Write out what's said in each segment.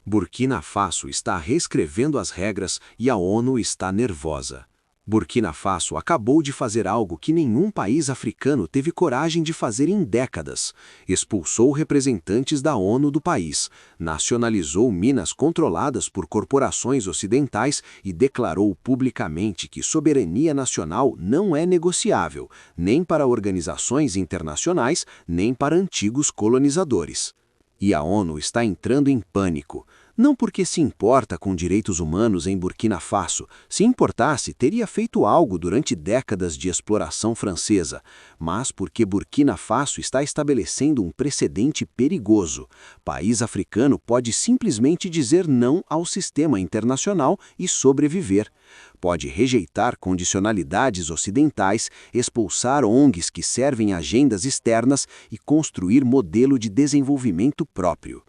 Burkina Faso está reescrevendo as regras e a ONU está nervosa. Burkina Faso acabou de fazer algo que nenhum país africano teve coragem de fazer em décadas. Expulsou representantes da ONU do país, nacionalizou minas controladas por corporações ocidentais e declarou publicamente que soberania nacional não é negociável, nem para organizações internacionais, nem para antigos colonizadores. E a ONU está entrando em pânico. Não porque se importa com direitos humanos em Burkina Faso, se importasse, teria feito algo durante décadas de exploração francesa, mas porque Burkina Faso está estabelecendo um precedente perigoso. País africano pode simplesmente dizer não ao sistema internacional e sobreviver. Pode rejeitar condicionalidades ocidentais, expulsar ONGs que servem agendas externas e construir modelo de desenvolvimento próprio.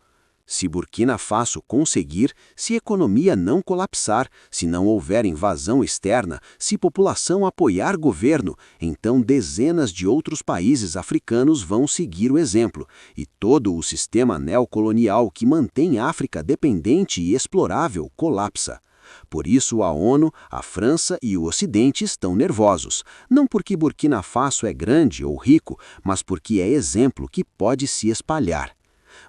Se Burkina Faso conseguir, se economia não colapsar, se não houver invasão externa, se população apoiar governo, então dezenas de outros países africanos vão seguir o exemplo, e todo o sistema neocolonial que mantém a África dependente e explorável colapsa. Por isso a ONU, a França e o Ocidente estão nervosos, não porque Burkina Faso é grande ou rico, mas porque é exemplo que pode se espalhar.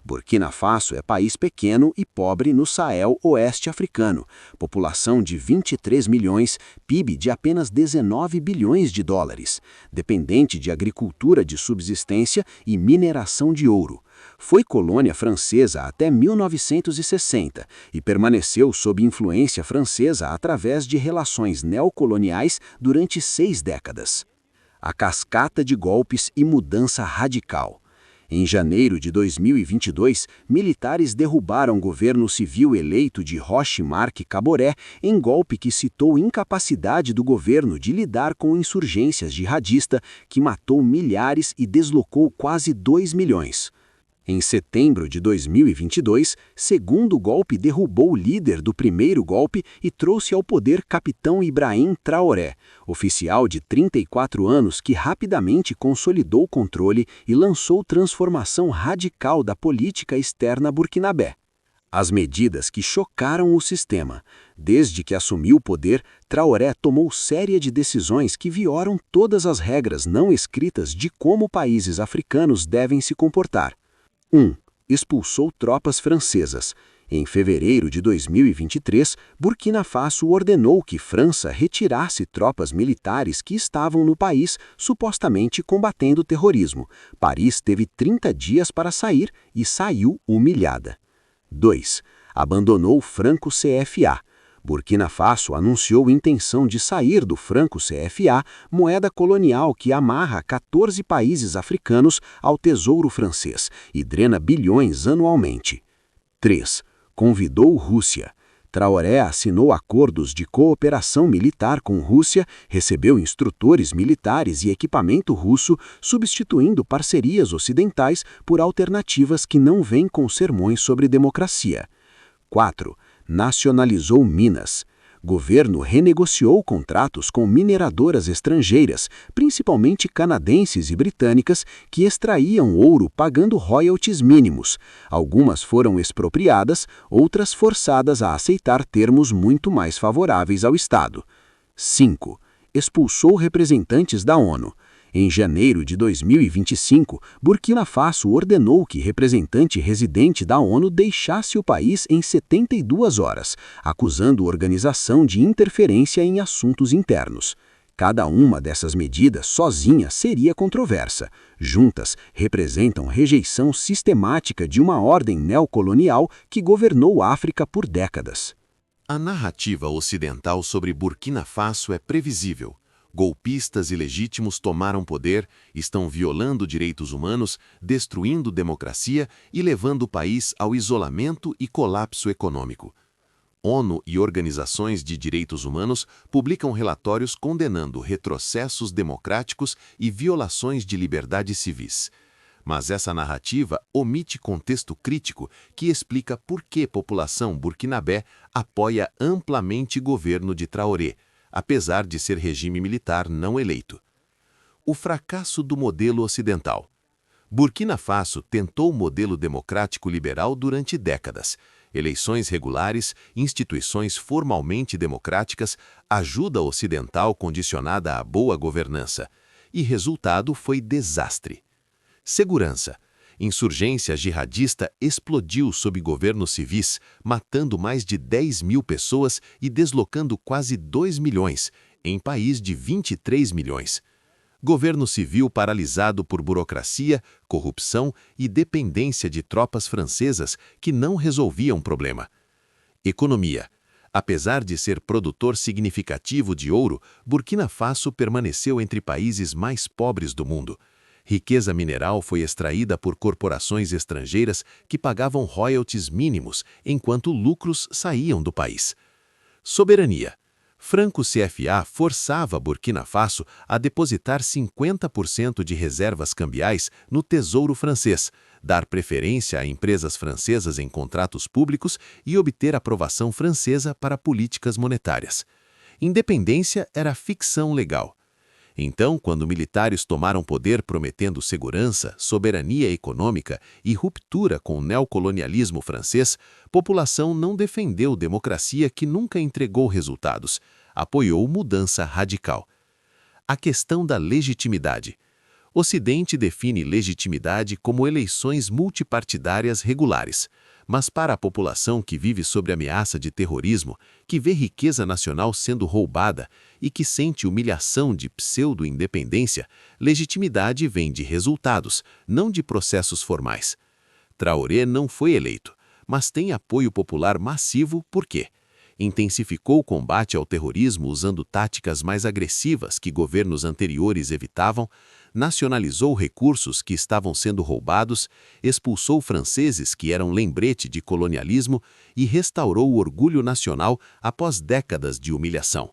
Burkina Faso é país pequeno e pobre no Sahel oeste africano, população de 23 milhões, PIB de apenas 19 bilhões de dólares, dependente de agricultura de subsistência e mineração de ouro. Foi colônia francesa até 1960 e permaneceu sob influência francesa através de relações neocoloniais durante 6 décadas. A cascata de golpes e mudança radical. Em janeiro de 2022, militares derrubaram o governo civil eleito de Roch Marc Kaboré em golpe que citou incapacidade do governo de lidar com insurgências jihadistas que matou milhares e deslocou quase 2 milhões. Em setembro de 2022, segundo golpe derrubou o líder do primeiro golpe e trouxe ao poder capitão Ibrahim Traoré, oficial de 34 anos que rapidamente consolidou o controle e lançou transformação radical da política externa burkinabé. As medidas que chocaram o sistema. Desde que assumiu o poder, Traoré tomou série de decisões que violam todas as regras não escritas de como países africanos devem se comportar. 1. Expulsou tropas francesas. Em fevereiro de 2023, Burkina Faso ordenou que França retirasse tropas militares que estavam no país, supostamente combatendo o terrorismo. Paris teve 30 dias para sair e saiu humilhada. 2. Abandonou o franco CFA. Burkina Faso anunciou intenção de sair do franco CFA, moeda colonial que amarra 14 países africanos ao tesouro francês e drena bilhões anualmente. 3. Convidou Rússia. Traoré assinou acordos de cooperação militar com Rússia, recebeu instrutores militares e equipamento russo, substituindo parcerias ocidentais por alternativas que não vêm com sermões sobre democracia. 4. Nacionalizou minas. Governo renegociou contratos com mineradoras estrangeiras, principalmente canadenses e britânicas, que extraíam ouro pagando royalties mínimos. Algumas foram expropriadas, outras forçadas a aceitar termos muito mais favoráveis ao Estado. 5. Expulsou representantes da ONU. Em janeiro de 2025, Burkina Faso ordenou que representante residente da ONU deixasse o país em 72 horas, acusando a organização de interferência em assuntos internos. Cada uma dessas medidas sozinha seria controversa. Juntas, representam rejeição sistemática de uma ordem neocolonial que governou a África por décadas. A narrativa ocidental sobre Burkina Faso é previsível. Golpistas ilegítimos tomaram poder, estão violando direitos humanos, destruindo democracia e levando o país ao isolamento e colapso econômico. ONU e organizações de direitos humanos publicam relatórios condenando retrocessos democráticos e violações de liberdades civis. Mas essa narrativa omite contexto crítico que explica por que a população burkinabé apoia amplamente o governo de Traoré, apesar de ser regime militar não eleito. O fracasso do modelo ocidental. Burkina Faso tentou o modelo democrático liberal durante décadas. eleições regulares, instituições formalmente democráticas, ajuda ocidental condicionada à boa governança. E resultado foi desastre. Segurança. Insurgência jihadista explodiu sob governos civis, matando mais de 10 mil pessoas e deslocando quase 2 milhões, em país de 23 milhões. Governo civil paralisado por burocracia, corrupção e dependência de tropas francesas que não resolviam o problema. Economia. Apesar de ser produtor significativo de ouro, Burkina Faso permaneceu entre países mais pobres do mundo. Riqueza mineral foi extraída por corporações estrangeiras que pagavam royalties mínimos, enquanto lucros saíam do país. Soberania. Franco CFA forçava Burkina Faso a depositar 50% de reservas cambiais no Tesouro francês, dar preferência a empresas francesas em contratos públicos e obter aprovação francesa para políticas monetárias. Independência era ficção legal. Então, quando militares tomaram poder prometendo segurança, soberania econômica e ruptura com o neocolonialismo francês, população não defendeu democracia que nunca entregou resultados, apoiou mudança radical. A questão da legitimidade. Ocidente define legitimidade como eleições multipartidárias regulares, mas para a população que vive sob ameaça de terrorismo, que vê riqueza nacional sendo roubada e que sente humilhação de pseudo-independência, legitimidade vem de resultados, não de processos formais. Traoré não foi eleito, mas tem apoio popular massivo por quê? Intensificou o combate ao terrorismo usando táticas mais agressivas que governos anteriores evitavam, nacionalizou recursos que estavam sendo roubados, expulsou franceses que eram lembrete de colonialismo e restaurou o orgulho nacional após décadas de humilhação.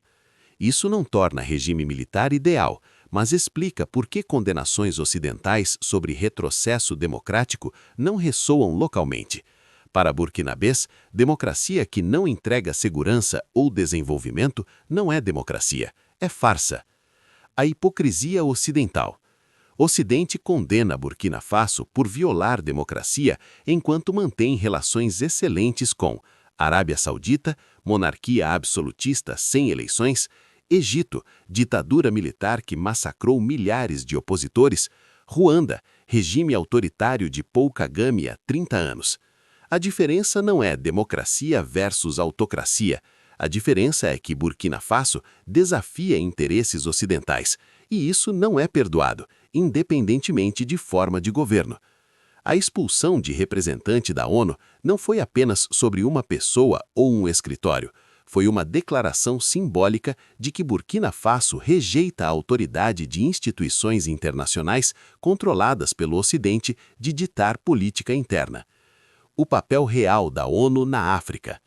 Isso não torna regime militar ideal, mas explica por que condenações ocidentais sobre retrocesso democrático não ressoam localmente. Para burkinabês, democracia que não entrega segurança ou desenvolvimento não é democracia, é farsa. A hipocrisia ocidental. Ocidente condena Burkina Faso por violar democracia enquanto mantém relações excelentes com Arábia Saudita, monarquia absolutista sem eleições, Egito, ditadura militar que massacrou milhares de opositores, Ruanda, regime autoritário de Paul Kagame há 30 anos. A diferença não é democracia versus autocracia. A diferença é que Burkina Faso desafia interesses ocidentais, e isso não é perdoado, independentemente de forma de governo. A expulsão de representante da ONU não foi apenas sobre uma pessoa ou um escritório. Foi uma declaração simbólica de que Burkina Faso rejeita a autoridade de instituições internacionais controladas pelo Ocidente de ditar política interna. O papel real da ONU na África.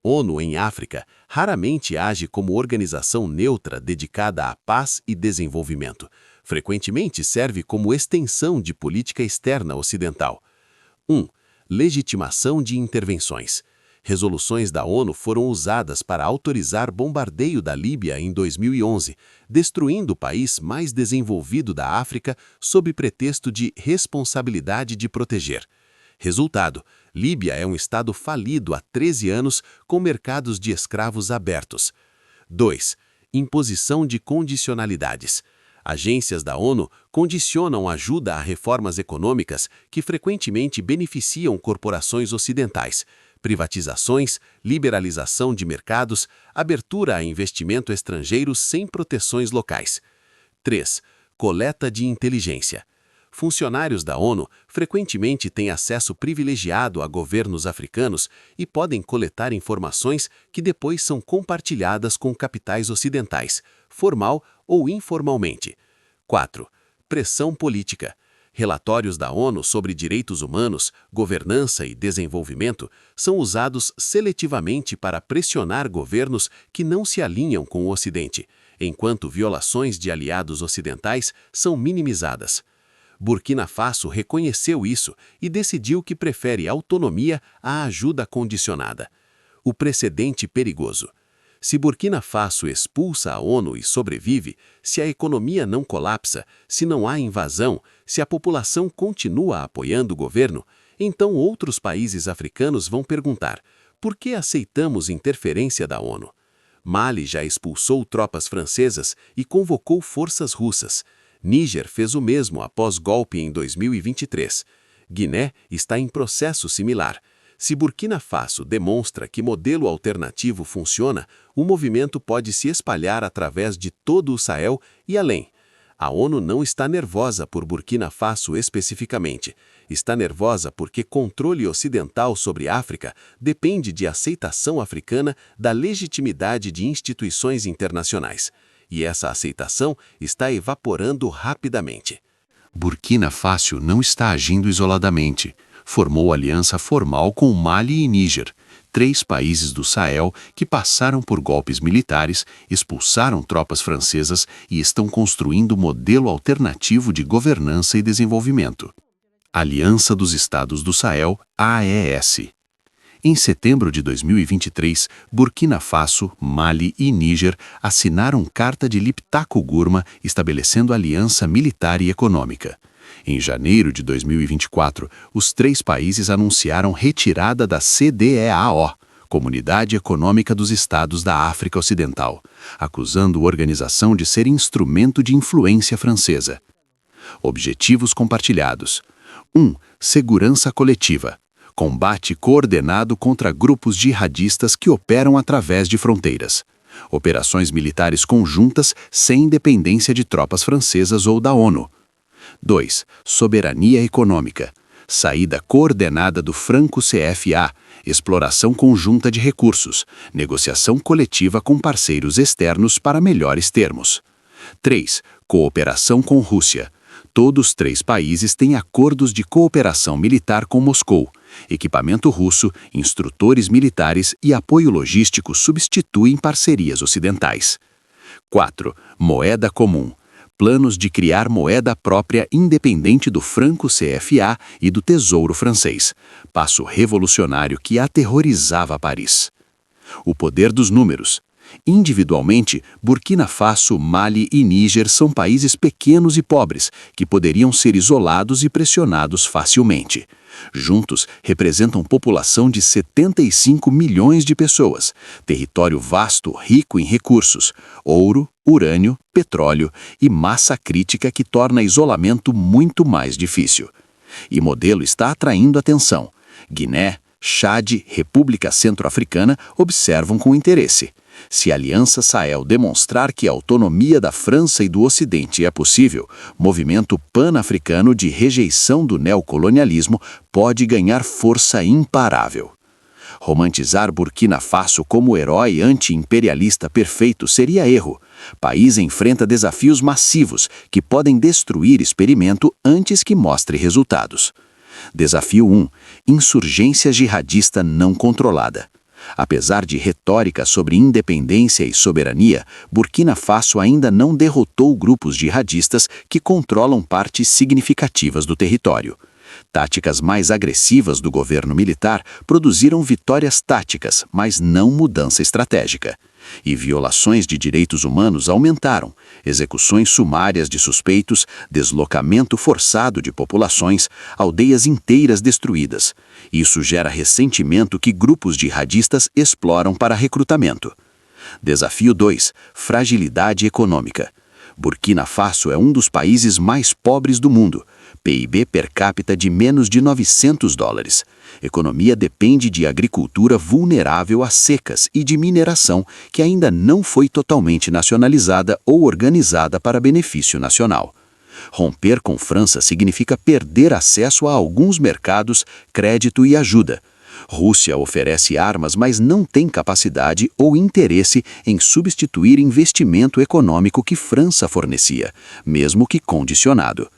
ONU em África raramente age como organização neutra dedicada à paz e desenvolvimento. Frequentemente serve como extensão de política externa ocidental. 1. Legitimação de intervenções. Resoluções da ONU foram usadas para autorizar bombardeio da Líbia em 2011, destruindo o país mais desenvolvido da África sob pretexto de responsabilidade de proteger. Resultado: Líbia é um estado falido há 13 anos com mercados de escravos abertos. 2. Imposição de condicionalidades. Agências da ONU condicionam ajuda a reformas econômicas que frequentemente beneficiam corporações ocidentais, privatizações, liberalização de mercados, abertura a investimento estrangeiro sem proteções locais. 3. Coleta de inteligência. Funcionários da ONU frequentemente têm acesso privilegiado a governos africanos e podem coletar informações que depois são compartilhadas com capitais ocidentais, formal ou informalmente. 4. Pressão política. Relatórios da ONU sobre direitos humanos, governança e desenvolvimento são usados seletivamente para pressionar governos que não se alinham com o Ocidente, enquanto violações de aliados ocidentais são minimizadas. Burkina Faso reconheceu isso e decidiu que prefere autonomia à ajuda condicionada. O precedente perigoso. Se Burkina Faso expulsa a ONU e sobrevive, se a economia não colapsa, se não há invasão, se a população continua apoiando o governo, então outros países africanos vão perguntar: Por que aceitamos interferência da ONU? Mali já expulsou tropas francesas e convocou forças russas. Níger fez o mesmo após golpe em 2023. Guiné está em processo similar. Se Burkina Faso demonstra que modelo alternativo funciona, o movimento pode se espalhar através de todo o Sahel e além. A ONU não está nervosa por Burkina Faso especificamente. Está nervosa porque controle ocidental sobre África depende de aceitação africana da legitimidade de instituições internacionais. E essa aceitação está evaporando rapidamente. Burkina Faso não está agindo isoladamente. Formou aliança formal com Mali e Níger, 3 países do Sahel que passaram por golpes militares, expulsaram tropas francesas e estão construindo modelo alternativo de governança e desenvolvimento. Aliança dos Estados do Sahel, AES. Em setembro de 2023, Burkina Faso, Mali e Níger assinaram Carta de Liptako-Gourma estabelecendo aliança militar e econômica. Em janeiro de 2024, os 3 países anunciaram retirada da CEDEAO, Comunidade Econômica dos Estados da África Ocidental, acusando a organização de ser instrumento de influência francesa. Objetivos compartilhados. 1. Segurança coletiva. Combate coordenado contra grupos jihadistas que operam através de fronteiras. Operações militares conjuntas sem dependência de tropas francesas ou da ONU. 2. Soberania econômica. Saída coordenada do Franco-CFA, exploração conjunta de recursos, negociação coletiva com parceiros externos para melhores termos. 3. Cooperação com Rússia. Todos os 3 países têm acordos de cooperação militar com Moscou. Equipamento russo, instrutores militares e apoio logístico substituem parcerias ocidentais. 4. Moeda comum. Planos de criar moeda própria independente do Franco-CFA e do Tesouro francês. Passo revolucionário que aterrorizava Paris. O poder dos números. Individualmente, Burkina Faso, Mali e Níger são países pequenos e pobres, que poderiam ser isolados e pressionados facilmente. Juntos, representam população de 75 milhões de pessoas, território vasto, rico em recursos, ouro, urânio, petróleo e massa crítica que torna isolamento muito mais difícil. E modelo está atraindo atenção. Guiné, Chad, República Centro-Africana observam com interesse. Se a Aliança Sahel demonstrar que a autonomia da França e do Ocidente é possível, movimento pan-africano de rejeição do neocolonialismo pode ganhar força imparável. Romantizar Burkina Faso como herói anti-imperialista perfeito seria erro. País enfrenta desafios massivos que podem destruir experimento antes que mostre resultados. Desafio 1. Insurgência jihadista não controlada. Apesar de retórica sobre independência e soberania, Burkina Faso ainda não derrotou grupos jihadistas que controlam partes significativas do território. Táticas mais agressivas do governo militar produziram vitórias táticas, mas não mudança estratégica. E violações de direitos humanos aumentaram, execuções sumárias de suspeitos, deslocamento forçado de populações, aldeias inteiras destruídas. Isso gera ressentimento que grupos jihadistas exploram para recrutamento. Desafio 2. Fragilidade econômica. Burkina Faso é um dos países mais pobres do mundo. PIB per capita de menos de $900. Economia depende de agricultura vulnerável a secas e de mineração que ainda não foi totalmente nacionalizada ou organizada para benefício nacional. Romper com França significa perder acesso a alguns mercados, crédito e ajuda. Rússia oferece armas, mas não tem capacidade ou interesse em substituir investimento econômico que França fornecia, mesmo que condicionado.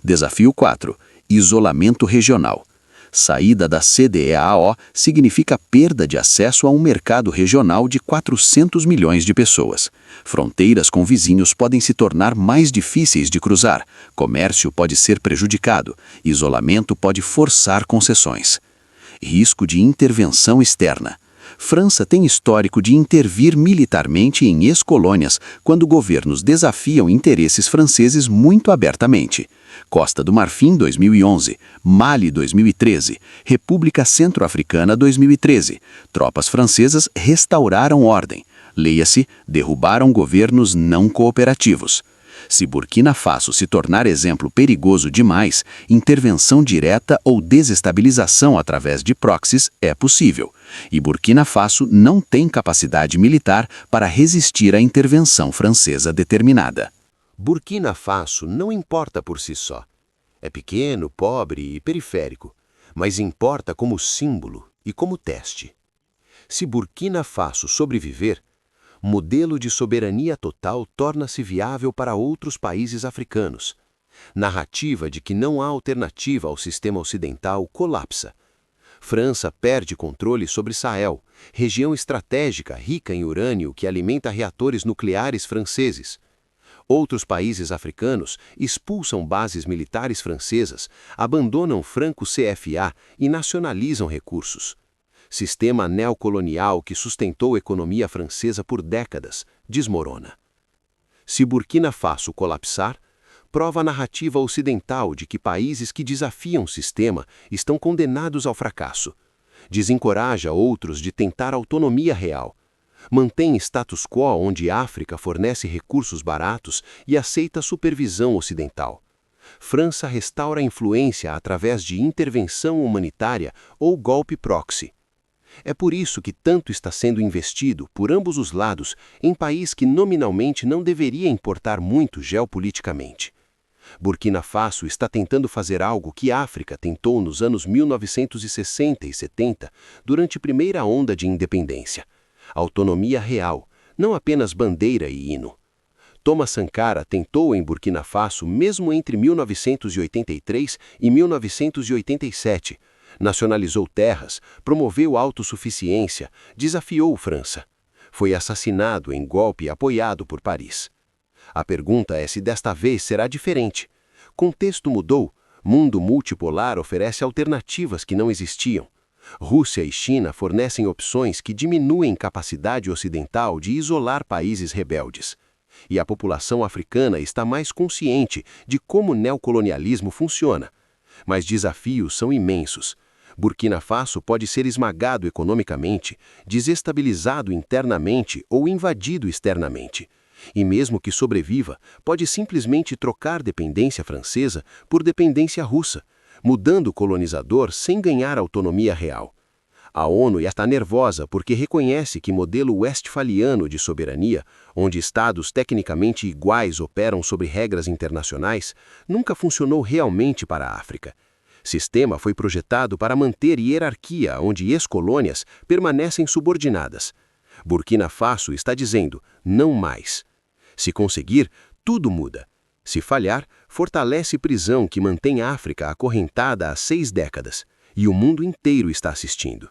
Desafio 4. Isolamento regional. Saída da CEDEAO significa perda de acesso a um mercado regional de 400 milhões de pessoas. Fronteiras com vizinhos podem se tornar mais difíceis de cruzar, comércio pode ser prejudicado, isolamento pode forçar concessões. Risco de intervenção externa. França tem histórico de intervir militarmente em ex-colônias quando governos desafiam interesses franceses muito abertamente. Costa do Marfim 2011, Mali 2013, República Centro-Africana 2013. Tropas francesas restauraram ordem. Leia-se, derrubaram governos não cooperativos. Se Burkina Faso se tornar exemplo perigoso demais, intervenção direta ou desestabilização através de proxies é possível. E Burkina Faso não tem capacidade militar para resistir à intervenção francesa determinada. Burkina Faso não importa por si só. É pequeno, pobre e periférico, mas importa como símbolo e como teste. Se Burkina Faso sobreviver, modelo de soberania total torna-se viável para outros países africanos. Narrativa de que não há alternativa ao sistema ocidental colapsa. França perde controle sobre Sahel, região estratégica rica em urânio que alimenta reatores nucleares franceses. Outros países africanos expulsam bases militares francesas, abandonam franco-CFA e nacionalizam recursos. Sistema neocolonial que sustentou a economia francesa por décadas desmorona. Se Burkina Faso colapsar, prova a narrativa ocidental de que países que desafiam o sistema estão condenados ao fracasso. Desencoraja outros de tentar autonomia real. Mantém status quo onde a África fornece recursos baratos e aceita supervisão ocidental. França restaura a influência através de intervenção humanitária ou golpe proxy. É por isso que tanto está sendo investido, por ambos os lados, em país que nominalmente não deveria importar muito geopoliticamente. Burkina Faso está tentando fazer algo que a África tentou nos anos 1960 e 70, durante a primeira onda de independência. Autonomia real, não apenas bandeira e hino. Thomas Sankara tentou em Burkina Faso mesmo entre 1983 e 1987, nacionalizou terras, promoveu autossuficiência, desafiou França. Foi assassinado em golpe apoiado por Paris. A pergunta é se desta vez será diferente. Contexto mudou, mundo multipolar oferece alternativas que não existiam. Rússia e China fornecem opções que diminuem capacidade ocidental de isolar países rebeldes. E a população africana está mais consciente de como o neocolonialismo funciona. Mas desafios são imensos. Burkina Faso pode ser esmagado economicamente, desestabilizado internamente ou invadido externamente. E mesmo que sobreviva, pode simplesmente trocar dependência francesa por dependência russa, mudando o colonizador sem ganhar autonomia real. A ONU está nervosa porque reconhece que modelo westphaliano de soberania, onde estados tecnicamente iguais operam sobre regras internacionais, nunca funcionou realmente para a África. Sistema foi projetado para manter hierarquia onde ex-colônias permanecem subordinadas. Burkina Faso está dizendo, não mais. Se conseguir, tudo muda. Se falhar, fortalece prisão que mantém a África acorrentada há 6 décadas. E o mundo inteiro está assistindo.